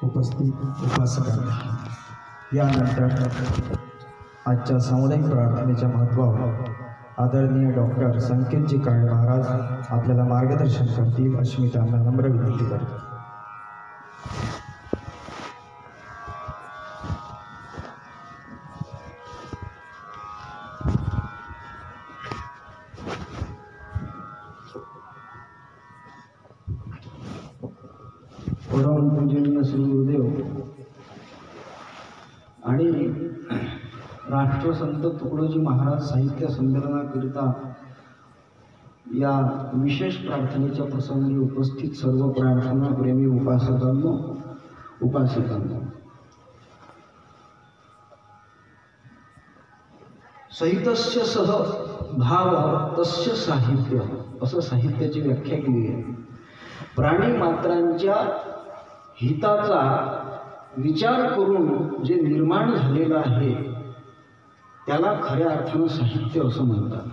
उपस्थित उपासकांना, यानंतर आजच्या सामुदायिक प्रार्थनेच्या महत्त्वावर आदरणीय डॉक्टर संकेतजी काळे महाराज आपल्याला मार्गदर्शन करतील अशी मी त्यांना नम्र विनंती करतो. परम पूजनीय श्री गुरुदेव आणि राष्ट्रसंत तुकडोजी महाराज साहित्य संमेलनाकरिता या विशेष प्रार्थनेच्या प्रसंगी उपस्थित सर्व प्रार्थना प्रेमी उपासकांनो, उपासिकांनो, सहितस्य सह भाव तस्य साहित्य असं साहित्याची व्याख्या केली आहे. प्राणी मात्रांच्या हिताचा विचार करून जे निर्माण झालेलं आहे त्याला खऱ्या अर्थानं साहित्य असं म्हणतात.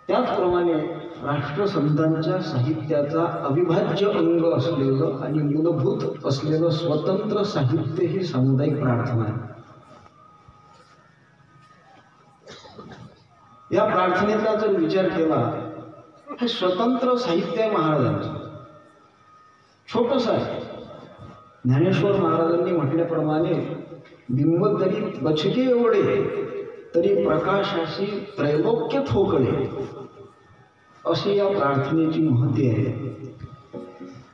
त्याचप्रमाणे राष्ट्रसंतांच्या साहित्याचा अविभाज्य अंग असलेलं आणि मूलभूत असलेलं स्वतंत्र साहित्य ही सामुदायिक प्रार्थना आहे. या प्रार्थनेचा जर विचार केला, हे स्वतंत्र साहित्य आहे महाराजांचं, छोटंसं आहे. ज्ञानेश्वर महाराजांनी म्हटल्याप्रमाणे बिंब तरी बचके एवढे तरी प्रकाशाशी त्रैलोक्य थोकळे, अशी या प्रार्थनेची महती आहे.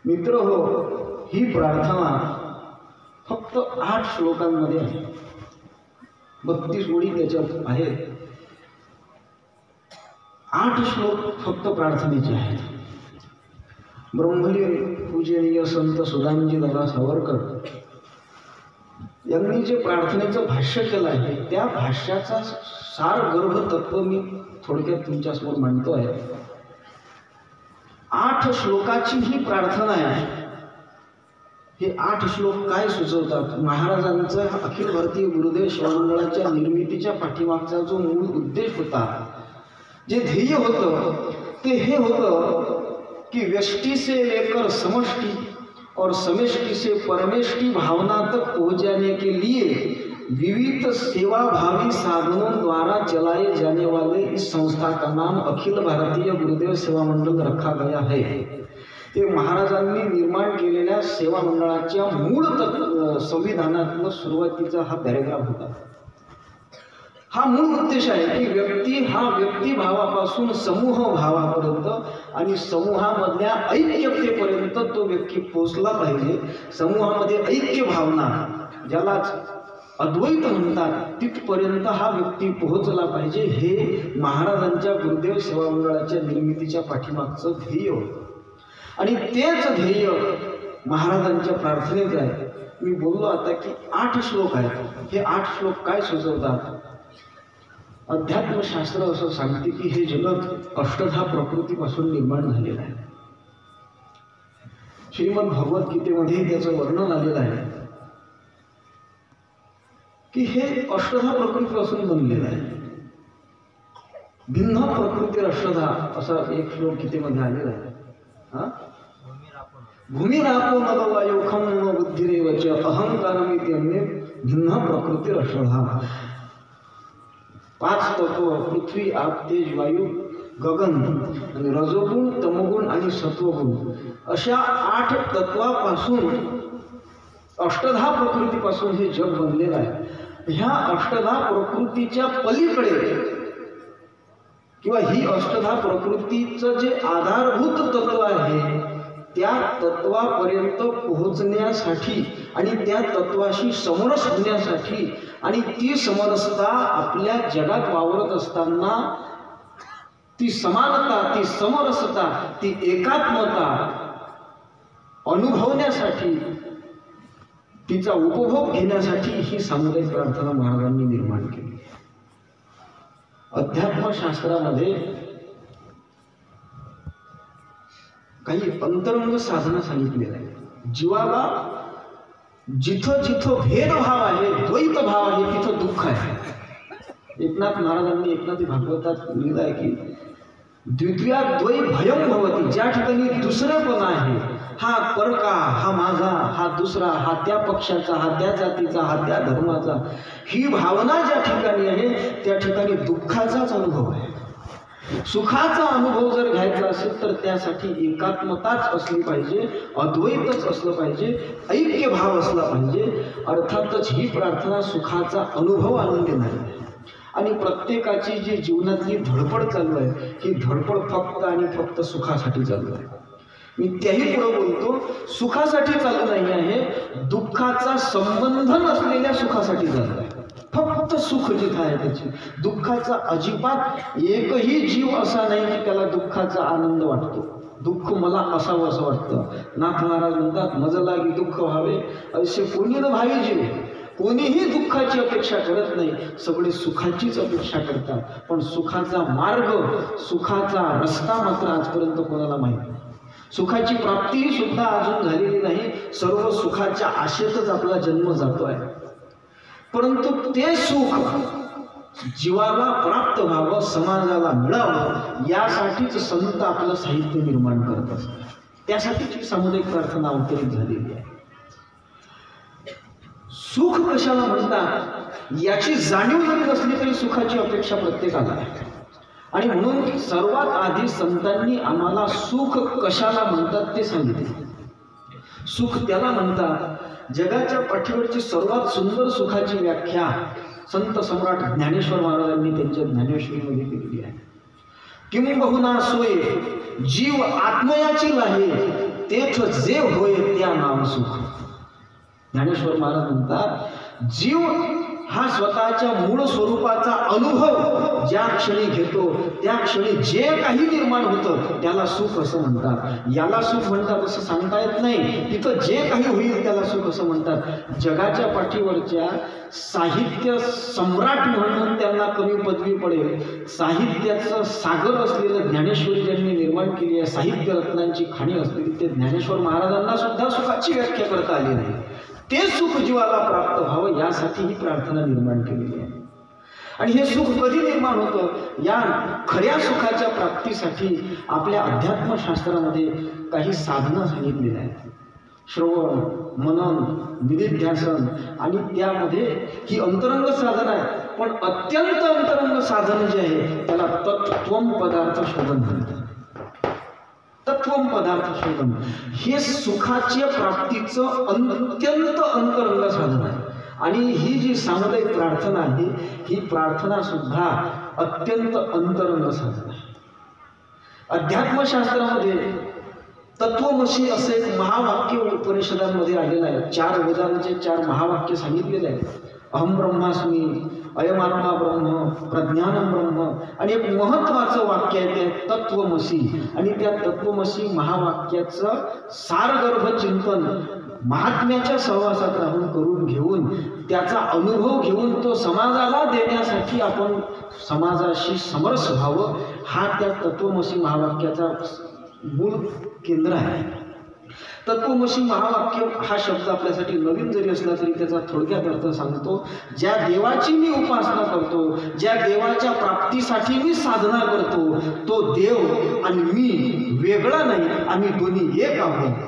मित्र हो, ही प्रार्थना फक्त 8 श्लोकांमध्ये आहे. 32 ओळी त्याच्यात आहेत. 8 श्लोक फक्त प्रार्थनेचे आहेत. ब्रह्मलीन पूजनीय संत सुदामजी दादा सावरकर यांनी जे प्रार्थनेचं भाष्य केलं आहे त्या भाष्याचा सार गर्भ तत्व मी थोडक्यात तुमच्यासमोर मांडतो आहे. 8 श्लोकाची ही प्रार्थना आहे. हे 8 श्लोक काय सुचवतात? महाराजांचा अखिल भारतीय गुरुदेव शिवमंडळाच्या निर्मितीच्या पाठीमागचा जो मूळ उद्देश होता, जे ध्येय होतं, ते हे होतं कि व्यष्टि से लेकर समष्टि और समष्टि से परमेष्टि भावना तक पहुँच जाने के लिए विविध सेवा भावी साधनों द्वारा चलाए जाने वाले इस संस्था का नाम अखिल भारतीय गुरुदेव सेवा मंडल रखा गया है. ते महाराजांनी निर्माण केलेल्या सेवा मंडळाच्या मूळ संविधानातला सुरुवातीचा हा पॅरेग्राफ होता. हा मूळ उद्देश आहे की व्यक्ती हा व्यक्तिभावापासून समूह भावापर्यंत आणि समूहामधल्या ऐक्यतेपर्यंत तो व्यक्ती पोचला पाहिजे. समूहामध्ये ऐक्य भावना, ज्यालाच अद्वैत म्हणतात, तिथपर्यंत हा व्यक्ती पोहोचला पाहिजे. हे महाराजांच्या गुरुदेव सेवा मंडळाच्या निर्मितीच्या पाठीमागचं ध्येय होतं. आणि तेच ध्येय महाराजांच्या प्रार्थनेत आहे. मी बोललो आता की 8 श्लोक आहेत. हे 8 श्लोक काय सुचवतात? अध्यात्मशास्त्र असं सांगते की हे जगत अष्टधा प्रकृतीपासून निर्माण झालेलं आहे. श्रीमद भगवद्गीतेमध्ये त्याचं वर्णन आलेलं आहे की हे अष्टधा प्रकृतीपासून बनलेलं आहे. भिन्न प्रकृती अष्टधा असा एक श्लोक गीतेमध्ये आलेला आहे. भूमिरापो नभ वायु खम न बुद्धिरेव च अहंकारमिति अन्ये भिन्न प्रकृती अष्टधा. 5 तत्व पृथ्वी, आप, तेज, वायू, गगन आणि रजोगुण, तमोगुण आणि सत्वगुण अशा 8 तत्वापासून अष्टधा प्रकृतीपासून हे जग बनलेलं आहे. ह्या अष्टधा प्रकृतीच्या पलीकडे किंवा ही अष्टधा प्रकृतीचं जे आधारभूत तत्व आहे त्या तत्वापर्यंत पोहोचण्यासाठी आणि त्या तत्वाशी समरस होण्यासाठी आणि ती समरसता आपल्या जगात वावरत असताना ती समानता, ती समरसता, ती एकात्मता अनुभवण्यासाठी, तिचा उपभोग घेण्यासाठी ही सामुदायिक प्रार्थना महाराजांनी निर्माण केली. अध्यात्मशास्त्रामध्ये काही अंतरंग साधना सांगितलेल्या आहेत. जीवाला जिथं जिथं भेदभाव आहे, द्वैत भाव आहे, तिथं दुःख आहे. एकनाथ महाराजांनी एकनाथी भागवतात लिहिलं आहे की द्वितीया द्वै भयं भवति, ज्या ठिकाणी दुसरेपण आहे, हा परका, हा माझा, हा दुसरा, हा त्या पक्षाचा, हा त्या जातीचा, हा त्या धर्माचा, ही भावना ज्या ठिकाणी आहे त्या ठिकाणी दुःखाचाच अनुभव आहे. सुखाचा अनुभव जर घ्यायचा असेल तर त्यासाठी एकात्मताच असली पाहिजे, अद्वैतच असलं पाहिजे, ऐक्य भाव असला पाहिजे. अर्थातच ही प्रार्थना सुखाचा अनुभव आणून देणारी आहे. आणि प्रत्येकाची जी जीवनातली धडपड चालू आहे ही धडपड फक्त आणि फक्त सुखासाठी चालू आहे. मी त्याही पुढे बोलतो, सुखासाठी चालू नाही आहे, दुःखाचा संबंध नसलेल्या सुखासाठी चालू आहे. फक्त सुख जिथं आहे त्याची, दुःखाचा अजिबात एकही जीव असा नाही की त्याला दुःखाचा आनंद वाटतो. दुःख मला असावं असं वाटतं. नाथ महाराज म्हणतात, मज लागी दुःख व्हावे असे कोणी न भावी जीव. कोणीही दुःखाची अपेक्षा करत नाही, सगळे सुखाचीच अपेक्षा करतात. पण सुखाचा मार्ग, सुखाचा रस्ता मात्र आजपर्यंत कोणाला माहीत नाही. सुखाची प्राप्ती सुद्धा अजून झालेली नाही. सर्व सुखाच्या आशेतच आपला जन्म जातोय. परंतु ते सुख जीवाला प्राप्त व्हावं, समाजाला मिळावं, यासाठीच संत आपलं साहित्य निर्माण करत असतात. त्यासाठीची सामुदायिक प्रार्थना अवतरित झालेली आहे. सुख कशाला म्हणतात याची जाणीव जरी नसली तरी सुखाची अपेक्षा प्रत्येकाला आहे. आणि म्हणून सर्वात आधी संतांनी आम्हाला सुख कशाला म्हणतात ते सांगितले. सुख त्याला म्हणतात, जगाच्या पाठीवरची सर्वात सुंदर सुखाची व्याख्या संत सम्राट ज्ञानेश्वर महाराजांनी त्यांच्या ज्ञानेश्वरीमध्ये केलेली आहे. किंबहुना सोय जीव आत्मयाची लाहे, तेथ जे होय त्या नाम सुख. ज्ञानेश्वर महाराज म्हणतात, जीव हा स्वतःच्या मूळ स्वरूपाचा अनुभव ज्या क्षणी घेतो त्या क्षणी जे काही निर्माण होतं त्याला सुख असं म्हणतात. याला सुख म्हणतात असं सांगता येत नाही. तिथं जे काही होईल त्याला सुख असं म्हणतात. जगाच्या पाठीवरच्या साहित्य सम्राट म्हणून त्यांना कमी पदवी पडेल, साहित्याचं सागर असलेलं ज्ञानेश्वरी ज्यांनी निर्माण केली आहे, साहित्य रत्नांची खाणी असलेली, ते ज्ञानेश्वर महाराजांना सुद्धा सुखाची व्याख्या करता आली नाही. ते सुख जीवाला प्राप्त व्हावं यासाठी ही प्रार्थना निर्माण केलेली आहे. आणि हे सुख कधी निर्माण होतं, या खऱ्या सुखाच्या प्राप्तीसाठी आपल्या अध्यात्मशास्त्रामध्ये काही साधना सांगितलेल्या आहेत. श्रवण, मनन, निधिध्यासन, आणि त्यामध्ये ही अंतरंग साधन आहे. पण अत्यंत अंतरंग साधन जे आहे त्याला तत्त्वम पदार्थ शोधन म्हणतात. तत्वम पदार्थ शोधन हे सुखाच्या प्राप्तीचं अत्यंत अंतरंग साधन आहे. आणि ही जी सामुदायिक प्रार्थना आहे ही प्रार्थना सुद्धा अत्यंत अंतरंग साधन आहे. अध्यात्मशास्त्रामध्ये तत्वमसी असे एक महावाक्य उपनिषदांमध्ये आलेलं आहे. 4 वेदांचे 4 महावाक्य सांगितलेले आहेत. अहम ब्रह्मास्मी, अयमात्मा ब्रह्म, प्रज्ञानम ब्रह्म, आणि एक महत्त्वाचं वाक्य आहे ते तत्वमसी. आणि त्या तत्वमसी महावाक्याचं सारगर्भ चिंतन महात्म्याच्या सहवासात राहून करून घेऊन त्याचा अनुभव घेऊन तो समाजाला देण्यासाठी आपण समाजाशी समरस व्हावं, हा त्या तत्वमसी महावाक्याचा मूळ केंद्र आहे. तत्वमसी महावाक्य हा शब्द आपल्यासाठी नवीन जरी असला तरी त्याचा थोडक्यात अर्थ सांगतो. ज्या देवाची मी उपासना करतो, ज्या देवाच्या प्राप्तीसाठी मी साधना करतो, तो देव आणि मी वेगळा नाही, आम्ही दोन्ही एक आहोत,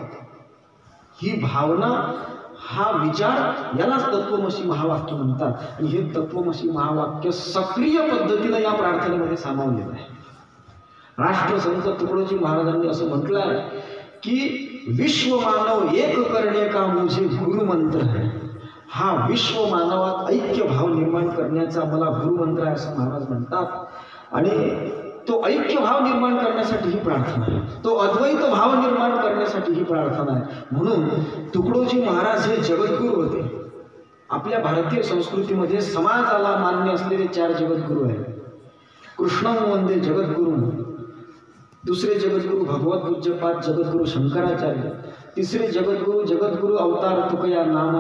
ही भावना, हा विचार, यालाच तत्वमसी महावाक्य म्हणतात. आणि हे तत्वमसी महावाक्य सक्रिय पद्धतीनं या प्रार्थनेमध्ये सामावलेलं आहे. राष्ट्रसंत तुकडोजी महाराजांनी असं म्हटलं आहे की विश्व मानव एक करणे का मुझे गुरुमंत्र है. हा विश्व मानवात ऐक्य भाव निर्माण करण्याचा मला गुरुमंत्र आहे असं महाराज म्हणतात. आणि तो ऐक्य भाव निर्माण करण्यासाठी ही प्रार्थना आहे, तो अद्वैत भाव निर्माण करण्यासाठी ही प्रार्थना आहे. म्हणून तुकडोजी महाराज हे जगद्गुरू होते. आपल्या भारतीय संस्कृतीमध्ये समाजाला मान्य असलेले 4 जगद्गुरू आहेत. कृष्णं वंदे जगद्गुरू, दुसरे जगद्गुरू भगवत पूज्यपाद जगद्गुरू शंकराचार्य, तिसरे जगद्गुरू अवतार तुकया नाम,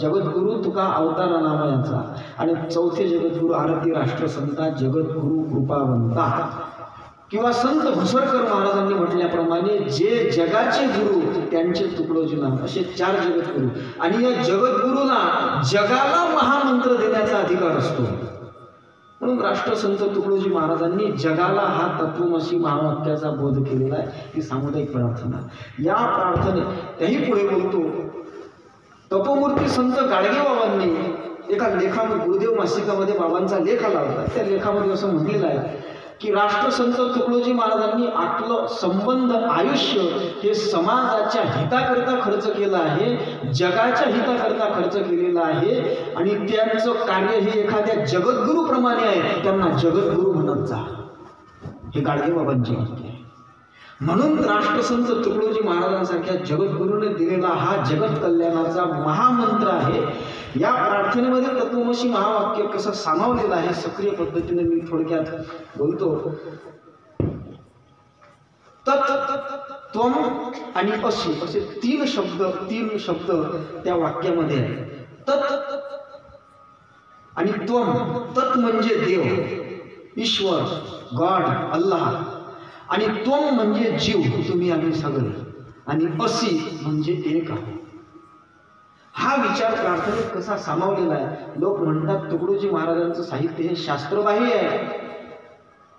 जगद्गुरू तुका अवतार नामयाचा, आणि चौथे जगद्गुरू आरती राष्ट्रसंता जगद्गुरू कृपावंता. किंवा संत भुसरकर महाराजांनी म्हटल्याप्रमाणे जे जगाचे गुरु त्यांचे तुकडोजी नाम, असे 4 जगद्गुरू. आणि या जगद्गुरूला जगाला महामंत्र देण्याचा अधिकार असतो. म्हणून राष्ट्रसंत तुकडोजी महाराजांनी जगाला हा तत्वमसी महावाक्याचा बोध केलेला आहे. ही सामुदायिक प्रार्थना. या प्रार्थने त्याही पुढे बोलतो तपोमूर्ती संत गाडगेबाबांनी एका लेखामध्ये, गुरुदेव मासिकामध्ये बाबांचा लेख आला होता, त्या लेखामध्ये असं म्हटलेलं आहे की राष्ट्रसंत तुकडोजी महाराजांनी आपलं संबंध आयुष्य हे समाजाच्या हिताकरता खर्च केलं आहे, जगाच्या हिताकरता खर्च केलेला आहे, आणि त्यांचं कार्य हे एखाद्या जगद्गुरूप्रमाणे आहे, त्यांना जगद्गुरू म्हणत जा. हे गाडगेबाबांची वाक्य आहे. म्हणून राष्ट्रसंत तुकडोजी महाराजांसारख्या जगद्गुरूने दिलेला हा जगत कल्याणाचा महामंत्र आहे. या प्रार्थनेमध्ये तत्वमसी महावाक्य कसं सामावलेलं आहे सक्रिय पद्धतीने मी थोडक्यात बोलतो. तत्, त्वम आणि अशी असे तीन शब्द त्या वाक्यामध्ये आहे. तत् आणि त्वम. तत् म्हणजे देव, ईश्वर, गॉड, अल्लाह, आणि त्वम म्हणजे जीव, तुम्ही आम्ही सगळे, आणि असी म्हणजे एक आहे. हा विचार प्रार्थनेत कसा सामावलेला आहे. लोक म्हणतात तुकडोजी महाराजांचं साहित्य हे शास्त्रबाह्य आहे,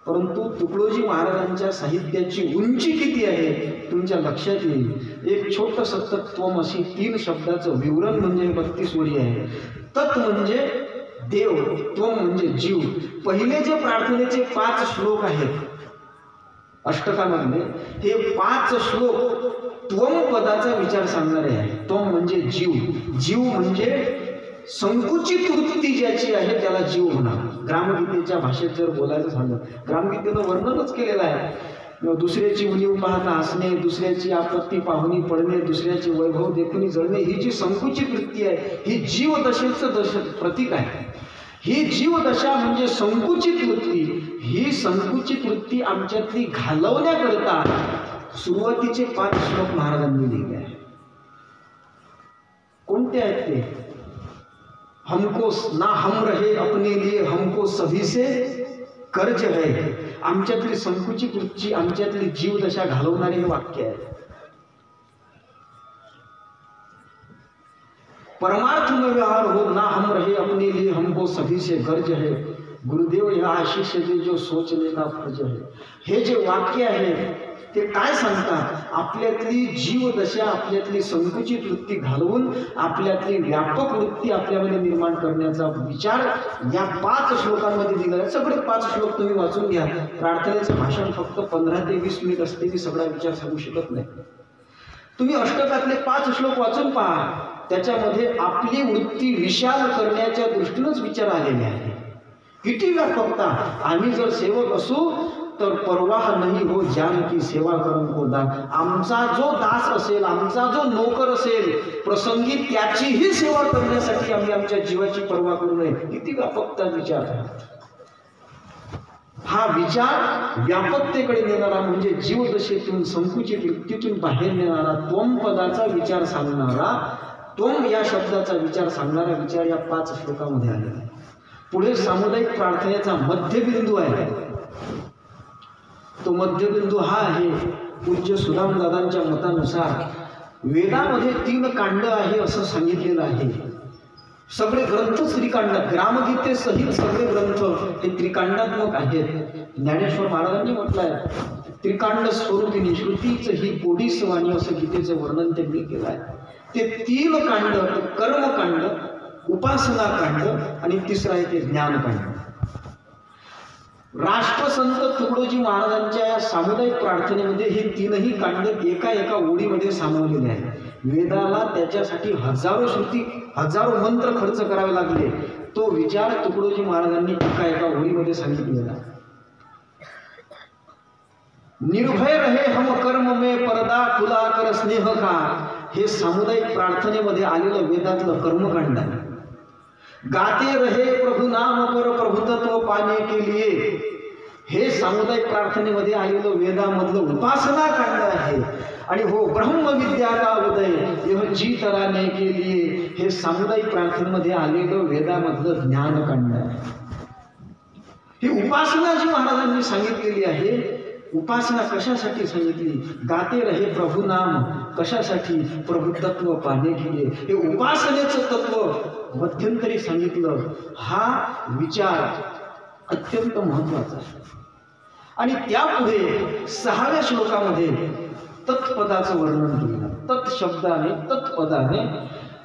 परंतु तुकडोजी महाराजांच्या साहित्याची उंची किती आहे तुमच्या लक्षात येईल. एक छोटंसं तत्त्वम अशी तीन शब्दाचं विवरण म्हणजे 32 ओळी आहे. तत् म्हणजे देव, त्वम म्हणजे जीव. पहिले जे प्रार्थनेचे 5 श्लोक आहेत अष्टकामधले, हे 5 श्लोक त्वम पदाचा विचार सांगणारे आहे. त्वम म्हणजे जीव, जीव म्हणजे संकुचित वृत्ती ज्याची आहे त्याला जीव म्हणा. ग्रामगीतेच्या भाषेत जर बोलायचं झालं, ग्रामगीतेनं वर्णनच केलेलं आहे. दुसऱ्याची उणीव पाहता हसणे, दुसऱ्याची आपत्ती पाहुणी पडणे, दुसऱ्याची वैभव देखुनी जळणे, ही जी संकुचित वृत्ती आहे ही जीवदशेचं प्रतीक आहे. ही जीवदशा म्हणजे संकुचित वृत्ती. ही संकुचित वृत्ती आमच्यातली घालवण्याकरता सुरुवातीचे 5 श्लोक महाराजांनी लिहिले आहे. कोणते आहेत ते? हमको ना हम रहे अपने लिए, हमको सभी से कर्ज है. आमच्यातली संकुचित वृत्ती, आमच्यातली जीवदशा घालवणारे हे वाक्य आहे. परमार्थ में व्यवहार हो, ना हम रहे अपने लिए, हमको सभी से गर्ज है. गुरुदेव यह आशीष दे जो सोचने का फर्ज है. हे जे वाक्य आहे ते काय सांगतात? आपल्यातली जीवदशा, आपल्यातली संकुचित वृत्ती घालवून आपल्यातली व्यापक वृत्ती आपल्यामध्ये निर्माण करण्याचा विचार या 5 श्लोकांमध्ये दिला आहे. सगळे 5 श्लोक तुम्ही वाचून घ्या. प्रार्थनेचं भाषण फक्त 15 ते 20 मिनिट असते, मी सगळा विचार सांगू शकत नाही. तुम्ही अष्टकातले 5 श्लोक वाचून पहा. त्याच्यामध्ये आपली वृत्ती विशाल करण्याच्या दृष्टीनंच विचार आलेले आहे. किती व्यापकता. आम्ही जर सेवक असू तर परवाह नाही हो जान की सेवा करून को दान. आमचा जो दास असेल, आमचा जो नोकर असेल, प्रसंगी त्याचीही सेवा करण्यासाठी आम्ही आमच्या जीवाची पर्वा करू नये. किती व्यापकता विचार. हा विचार व्यापकतेकडे नेणारा म्हणजे जीवदशेतून, संकुचित वृत्तीतून बाहेर नेणारा, त्वम पदाचा विचार सांगणारा, त्वम या शब्दाचा विचार सांगणारा विचार या 5 श्लोकामध्ये आलेला आहे. पुढे सामुदायिक प्रार्थनेचा मध्यबिंदू आहे. तो मध्यबिंदू हा आहे, पूज्य सुदामदादांच्या मतानुसार वेदामध्ये 3 कांड आहे असं सांगितलेलं आहे. सगळे ग्रंथ त्रिकांडात, ग्रामगीतेसहित सगळे ग्रंथ हे त्रिकांडात्मक आहेत. ज्ञानेश्वर महाराजांनी म्हटलंय त्रिकांड स्वरूपिणी श्रुतीच ही कोडीस वाणी असं गीतेचं वर्णन त्यांनी केलं आहे. ते 3 कांड, कर्मकांड, उपासना कांड आणि तिसरा आहे ते ज्ञानकांड. राष्ट्रसंत तुकडोजी महाराजांच्या या सामुदायिक प्रार्थनेमध्ये हे 3ही कांड एका ओळीमध्ये सामावलेले आहेत. वेदाला त्याच्यासाठी हजारो श्रुती, हजारो मंत्र खर्च करावे लागले. तो विचार तुकडोजी महाराजांनी एका ओळीमध्ये सांगितलेला. निर्भय रहे हम कर्म में पर्दा खुला कर स्नेह का. हे सामुदायिक प्रार्थनेमध्ये आलेलं वेदातलं कर्मकांड आहे. गाते रहे प्रभु नाम पर प्रभुतत्व पाने के लिए. हे सामुदायिक प्रार्थनेमध्ये आलेलं वेदामधलं उपासना कांड आहे. आणि हो ब्रह्मविद्या का उदय यह जी तराने के लिए. हे सामुदायिक प्रार्थनेमध्ये आलेलं वेदामधलं ज्ञानकांड आहे. ही उपासना जी महाराजांनी सांगितलेली आहे, उपासना कशासाठी सांगितली? गाते रहे प्रभु नाम, कशासाठी? प्रभुतत्व पाने केले. हे उपासनेचं तत्व मध्यंतरी सांगितलं. हा विचार अत्यंत महत्वाचा आहे. आणि त्यापुढे 6व्या श्लोकामध्ये तत्पदाचं वर्णन केलं. तत् शब्दाने, तत्पदाने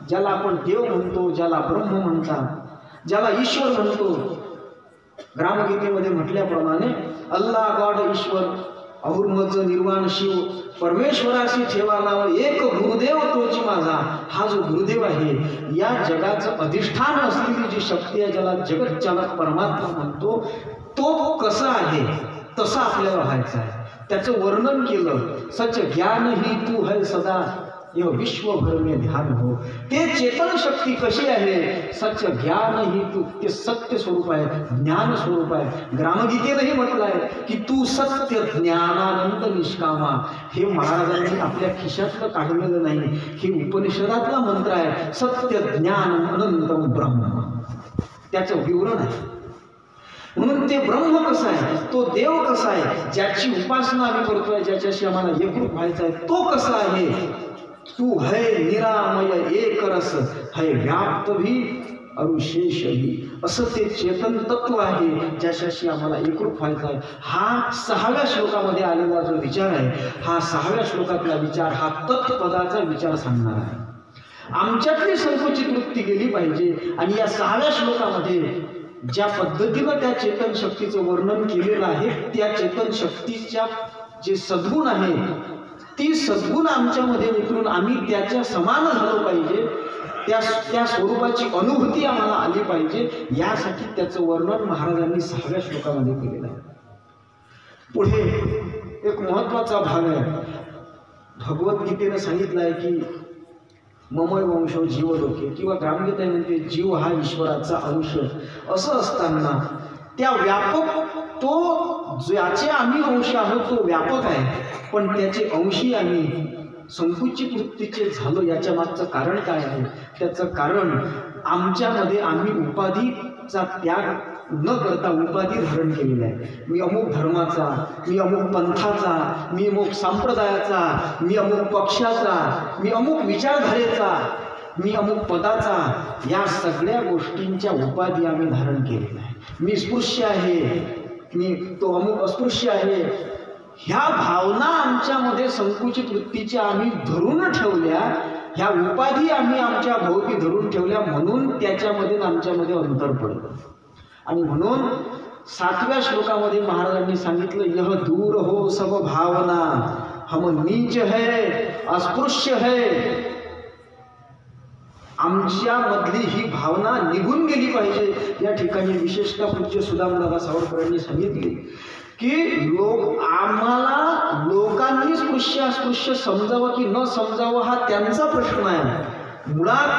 ज्याला आपण देव म्हणतो, ज्याला ब्रह्म म्हणतात, ज्याला ईश्वर म्हणतो. ग्रामगीतेमध्ये म्हटल्याप्रमाणे अल्लाह गॉड ईश्वर अहुर्मज निर्वाण शिव परमेश्वराशी ठेवा नाव एक गुरुदेव तोची माझा. हा जो गुरुदेव आहे, या जगाचं अधिष्ठान असलेली जी शक्ती आहे, ज्याला जगत चालक परमात्मा म्हणतो, तो कसा आहे तसा आपल्याला व्हायचा आहे. त्याचं वर्णन केलं. सच ज्ञान ही तू है सदा यह विश्वभर में ध्यान हो. ते चेतन शक्ती कशी आहे? सच ज्ञान ही तू, ते सत्य स्वरूप आहे, ज्ञान स्वरूप आहे. ग्रामगीतेनंही म्हटलं आहे की तू सत्य ज्ञानानंद निष्कामा. हे महाराजांनी आपल्या खिशातलं काढलेलं नाही, हे उपनिषदातला मंत्र आहे. सत्य ज्ञान अनंतम ब्रह्म, त्याचं विवरण आहे. म्हणून ते ब्रह्म कसं आहे, तो देव कसा आहे, ज्याची उपासना आम्ही करतोय, ज्याच्याशी आम्हाला एकरूप व्हायचं आहे, तो कसा आहे? तू है निरामय एक रस, है व्याप्त भी अरुशेष भी. असं ते चेतन तत्व आहे, ज्याच्याशी आम्हाला एकरूप व्हायचं आहे. हा 6व्या श्लोकामध्ये आलेला जो विचार आहे, हा 6व्या श्लोकातला विचार हा तत्पदाचा विचार सांगणार आहे. आमच्यातली संकुचित वृत्ती गेली पाहिजे. आणि या 6व्या श्लोकामध्ये ज्या पद्धतीनं त्या चेतन शक्तीचं वर्णन केलेलं आहे, त्या चेतन शक्तीच्या जे सद्गुण आहे, ती सद्गुण आमच्यामध्ये उतरून आम्ही त्याच्या समान झालो पाहिजे, त्या स्वरूपाची अनुभूती आम्हाला आली पाहिजे. यासाठी त्याचं वर्णन महाराजांनी 6व्या श्लोकामध्ये केलेलं आहे. पुढे एक महत्वाचा भाग आहे. भगवद्गीतेनं सांगितलं आहे की ममय वंशो जीव लोके, किंवा ग्रामगीता म्हणते जीव हा ईश्वराचा अंश. असं असताना त्या व्यापक, तो ज्याचे आम्ही अंश आहोत तो व्यापक आहे, पण त्याचे अंशी आम्ही संकुचित वृत्तीचे झालो. याच्या मागचं कारण काय आहे? त्याचं कारण आमच्यामध्ये आम्ही उपाधीचा त्याग न करता उपाधी धारण केलेला आहे. मी अमुक धर्माचा, मी अमुक पंथाचा, मी अमुक संप्रदायाचा, मी अमुक पक्षाचा, मी अमुक विचारधारेचा, मी अमुक पदाचा, या सगळ्या गोष्टींच्या उपाधी आम्ही धारण केलेल्या आहे. मी स्पृश्य आहे, मी तो अमुक अस्पृश्य आहे. ह्या भावना आमच्यामध्ये संकुचित वृत्तीच्या आम्ही धरून ठेवल्या, ह्या उपाधी आम्ही आमच्या भोवती धरून ठेवल्या, म्हणून त्याच्यामध्ये आमच्यामध्ये अंतर पडलं. आणि म्हणून 7व्या श्लोकामध्ये महाराजांनी सांगितलं, यह दूर हो सब भावना, हम नीच है अस्पृश्य है. आमच्यामधली ही भावना निघून गेली पाहिजे. या ठिकाणी विशेषतः पूज्य सुदामदादा सावरकरांनी सांगितले की आम्हाला लोकांनी स्पृश्य अस्पृश्य समजावं की न समजावं हा त्यांचा प्रश्न आहे. मुळात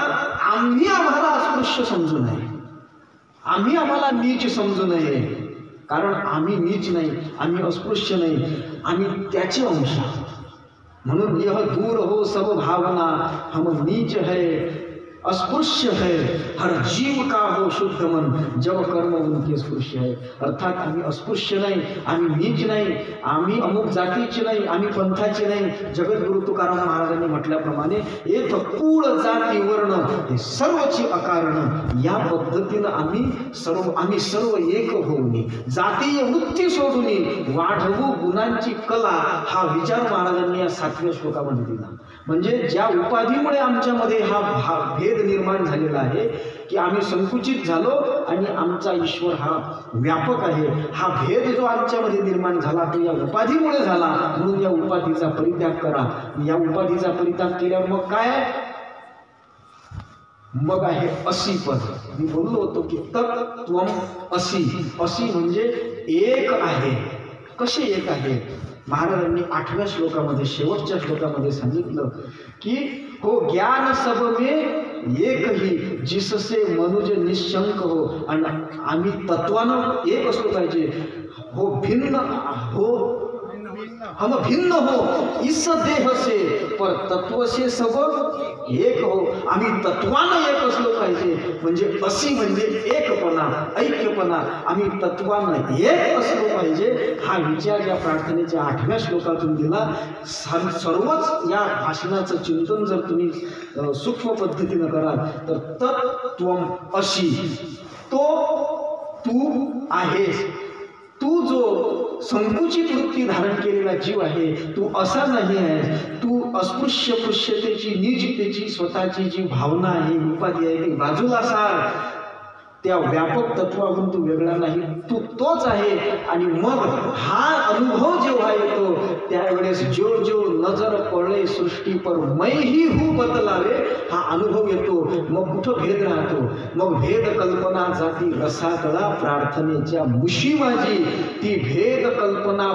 आम्हाला अस्पृश्य समजू नये, आम्हाला नीच समजू नये. कारण आम्ही नीच नाही, आम्ही अस्पृश्य नाही, आम्ही त्याचे अंश. म्हणून यह दूर हो सब भावना, हम नीच है अस्पृश्य है, हर जीव का हो शुद्ध मन, जब कर्म उनके स्पृश्य है. अर्थात आम्ही अस्पृश्य नाही, आम्ही नीच नाही, आम्ही अमुक जातीचे नाही, आम्ही पंथाचे नाही. जगद्गुरु तुकाराम महाराजांनी म्हटल्याप्रमाणे एक कुळ जाती वर्ण हे सर्वची अकारण. या पद्धतीनं आम्ही सर्व एक होऊन जातीय वृत्ती सोडून वाढवू गुणांची कला, हा विचार महाराजांनी या 7व्या श्लोकामध्ये दिला. म्हणजे ज्या उपाधीमुळे आमच्यामध्ये हा भेद निर्माण झालेला आहे की आम्ही संकुचित झालो आणि आमचा ईश्वर हा व्यापक आहे, हा भेद जो आमच्यामध्ये निर्माण झाला तो या उपाधीमुळे झाला. म्हणून या उपाधीचा परित्याग करा. या उपाधीचा परित्याग केल्यावर मग काय? मग आहे असी पद. मी बोललो होतो की तत्त्वम असी. असी म्हणजे एक आहे. कसे एक आहे? महाराजांनी 8व्या श्लोकामध्ये, शेवटच्या श्लोकामध्ये सांगितलं की हो ज्ञान सब में एक ही, जिससे मनुज निशंक हो. आणि आम्ही तत्वानं एक असलो पाहिजे. हो भिन्न हो, हम भिन्न हो इस देह से, पर तत्व से सब एक हो. आम्ही तत्वानं एक असलो पाहिजे. म्हणजे असी म्हणजे एकपणा, ऐक्यपणा. आम्ही तत्वानं एक असलो पाहिजे. हा विचार या प्रार्थनेच्या 8व्या श्लोकातून दिला. सर्वच या भाषणाचं चिंतन जर तुम्ही सूक्ष्म पद्धतीनं कराल तर तत्त्वम अशी, तो तू आहेस. तू जो संकुचित वृत्ती धारण केलेला जीव आहे, तू असा नाही आहेस. तू अस्पृश्यतेची निजतेची स्वतःची जी भावना आहे उपाधी आहे ती बाजूला सार त्या व्यापक तत्वावरून तू वेगळा नाही तू तोच आहे आणि मग हा अनुभव जेव्हा येतो त्यावेळेस जो जो नजर पडले सृष्टी पर मै ही हू बदलावे हा अनुभव येतो मग कुठं भेद राहतो मग भेद कल्पना जाती रसातळा प्रार्थनेच्या मुशी माझी ती भेद कल्पना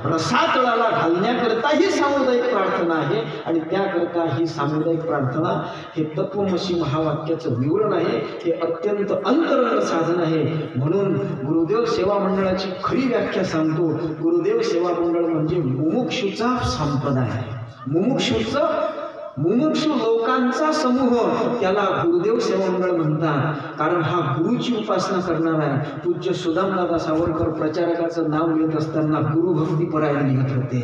रसातळाला घालण्याकरता ही सामुदायिक प्रार्थना आहे आणि त्याकरता ही सामुदायिक प्रार्थना हे तत्वमसी महावाक्याचं विवरण आहे हे अत्यंत अंतरंग साधन आहे म्हणून गुरुदेव सेवा मंडळाची खरी व्याख्या सांगतो गुरुदेव सेवा मंडळ म्हणजे मुमुक्षूचा संप्रदाय आहे मुमुक्षू लोकांचा समूह त्याला गुरुदेव सेवा मंडळ म्हणतात कारण हा गुरुची उपासना करणारा आहे पूज्य सुदामदादा सावरकर प्रचारकाचं नाव घेत असताना गुरुभक्तीपरायण लिहित होते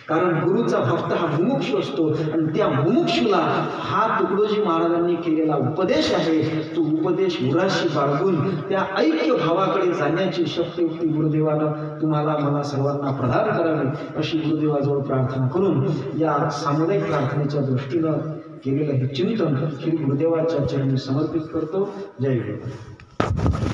कारण गुरुचा भक्त हा मुमुक्षू असतो आणि त्या मुमुक्षूला हा तुकडोजी महाराजांनी केलेला उपदेश आहे तो उपदेश मुराशी बाळगून त्या ऐक्य भावाकडे जाण्याची शक्ती गुरुदेवानं तुम्हाला मला सर्वांना प्रदान करावी अशी गुरुदेवाजवळ प्रार्थना करून या सामुदायिक प्रार्थनेच्या दृष्टीनं केलेलं हे चिंतन श्री गुरुदेवाच्या चरणी समर्पित करतो जय गुरु